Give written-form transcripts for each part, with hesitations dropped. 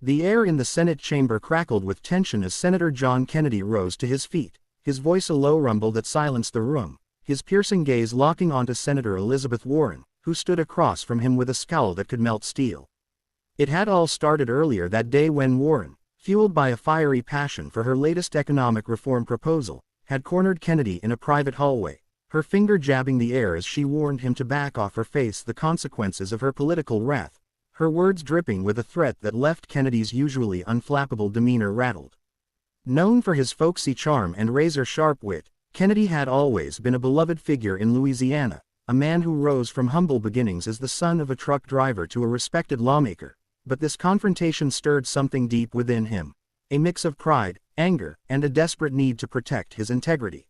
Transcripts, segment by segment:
The air in the Senate chamber crackled with tension as Senator John Kennedy rose to his feet, his voice a low rumble that silenced the room, his piercing gaze locking onto Senator Elizabeth Warren, who stood across from him with a scowl that could melt steel. It had all started earlier that day when Warren, fueled by a fiery passion for her latest economic reform proposal, had cornered Kennedy in a private hallway, her finger jabbing the air as she warned him to back off or face the consequences of her political wrath, her words dripping with a threat that left Kennedy's usually unflappable demeanor rattled. Known for his folksy charm and razor-sharp wit, Kennedy had always been a beloved figure in Louisiana, a man who rose from humble beginnings as the son of a truck driver to a respected lawmaker, but this confrontation stirred something deep within him, a mix of pride, anger, and a desperate need to protect his integrity.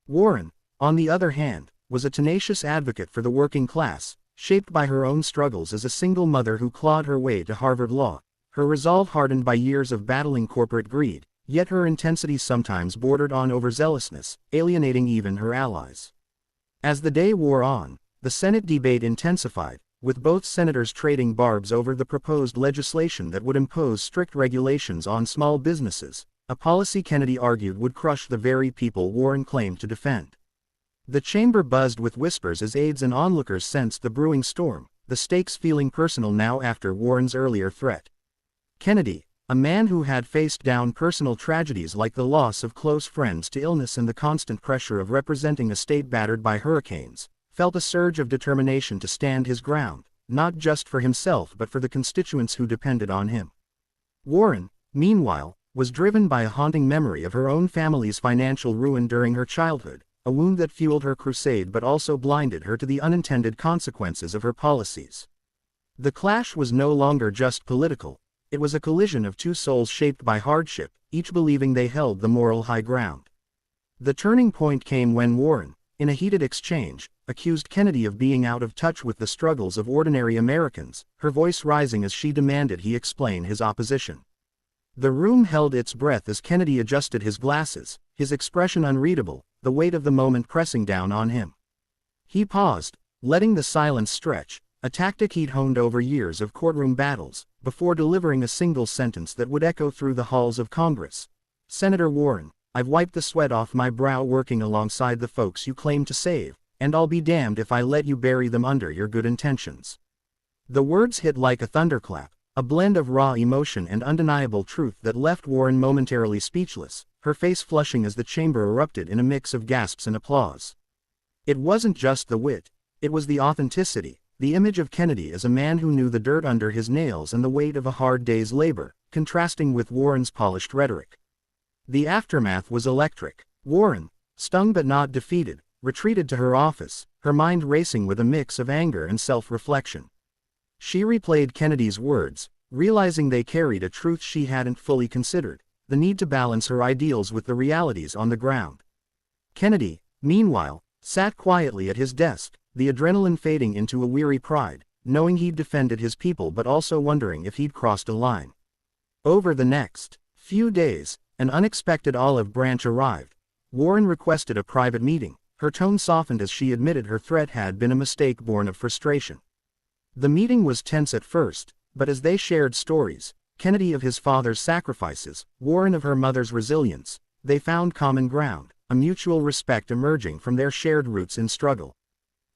Warren, on the other hand, was a tenacious advocate for the working class, shaped by her own struggles as a single mother who clawed her way to Harvard Law, her resolve hardened by years of battling corporate greed, yet her intensity sometimes bordered on overzealousness, alienating even her allies. As the day wore on, the Senate debate intensified, with both senators trading barbs over the proposed legislation that would impose strict regulations on small businesses, a policy Kennedy argued would crush the very people Warren claimed to defend. The chamber buzzed with whispers as aides and onlookers sensed the brewing storm, the stakes feeling personal now after Warren's earlier threat. Kennedy, a man who had faced down personal tragedies like the loss of close friends to illness and the constant pressure of representing a state battered by hurricanes, felt a surge of determination to stand his ground, not just for himself but for the constituents who depended on him. Warren, meanwhile, was driven by a haunting memory of her own family's financial ruin during her childhood, a wound that fueled her crusade but also blinded her to the unintended consequences of her policies. The clash was no longer just political, it was a collision of two souls shaped by hardship, each believing they held the moral high ground. The turning point came when Warren, in a heated exchange, accused Kennedy of being out of touch with the struggles of ordinary Americans, her voice rising as she demanded he explain his opposition. The room held its breath as Kennedy adjusted his glasses, his expression unreadable, the weight of the moment pressing down on him. He paused, letting the silence stretch, a tactic he'd honed over years of courtroom battles, before delivering a single sentence that would echo through the halls of Congress. "Senator Warren, I've wiped the sweat off my brow working alongside the folks you claim to save, and I'll be damned if I let you bury them under your good intentions." The words hit like a thunderclap, a blend of raw emotion and undeniable truth that left Warren momentarily speechless, her face flushing as the chamber erupted in a mix of gasps and applause. It wasn't just the wit, it was the authenticity, the image of Kennedy as a man who knew the dirt under his nails and the weight of a hard day's labor, contrasting with Warren's polished rhetoric. The aftermath was electric. Warren, stung but not defeated, retreated to her office, her mind racing with a mix of anger and self-reflection. She replayed Kennedy's words, realizing they carried a truth she hadn't fully considered, the need to balance her ideals with the realities on the ground. Kennedy, meanwhile, sat quietly at his desk, the adrenaline fading into a weary pride, knowing he'd defended his people but also wondering if he'd crossed a line. Over the next few days, an unexpected olive branch arrived. Warren requested a private meeting, her tone softened as she admitted her threat had been a mistake born of frustration. The meeting was tense at first, but as they shared stories, Kennedy of his father's sacrifices, Warren of her mother's resilience, they found common ground, a mutual respect emerging from their shared roots in struggle.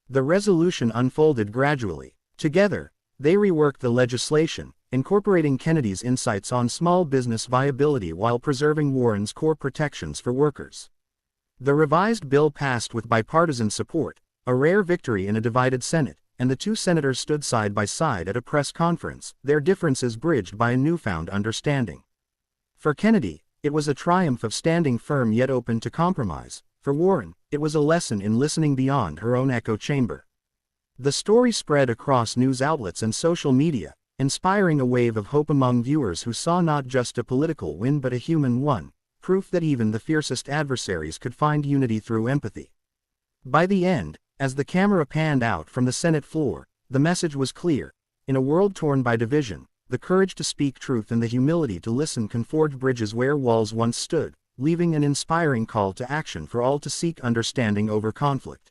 The resolution unfolded gradually. Together, they reworked the legislation, incorporating Kennedy's insights on small business viability while preserving Warren's core protections for workers. The revised bill passed with bipartisan support, a rare victory in a divided Senate, and the two senators stood side by side at a press conference, their differences bridged by a newfound understanding. For Kennedy, it was a triumph of standing firm yet open to compromise. For Warren, it was a lesson in listening beyond her own echo chamber. The story spread across news outlets and social media, inspiring a wave of hope among viewers who saw not just a political win but a human one, proof that even the fiercest adversaries could find unity through empathy. By the end, as the camera panned out from the Senate floor, the message was clear. In a world torn by division, the courage to speak truth and the humility to listen can forge bridges where walls once stood, leaving an inspiring call to action for all to seek understanding over conflict.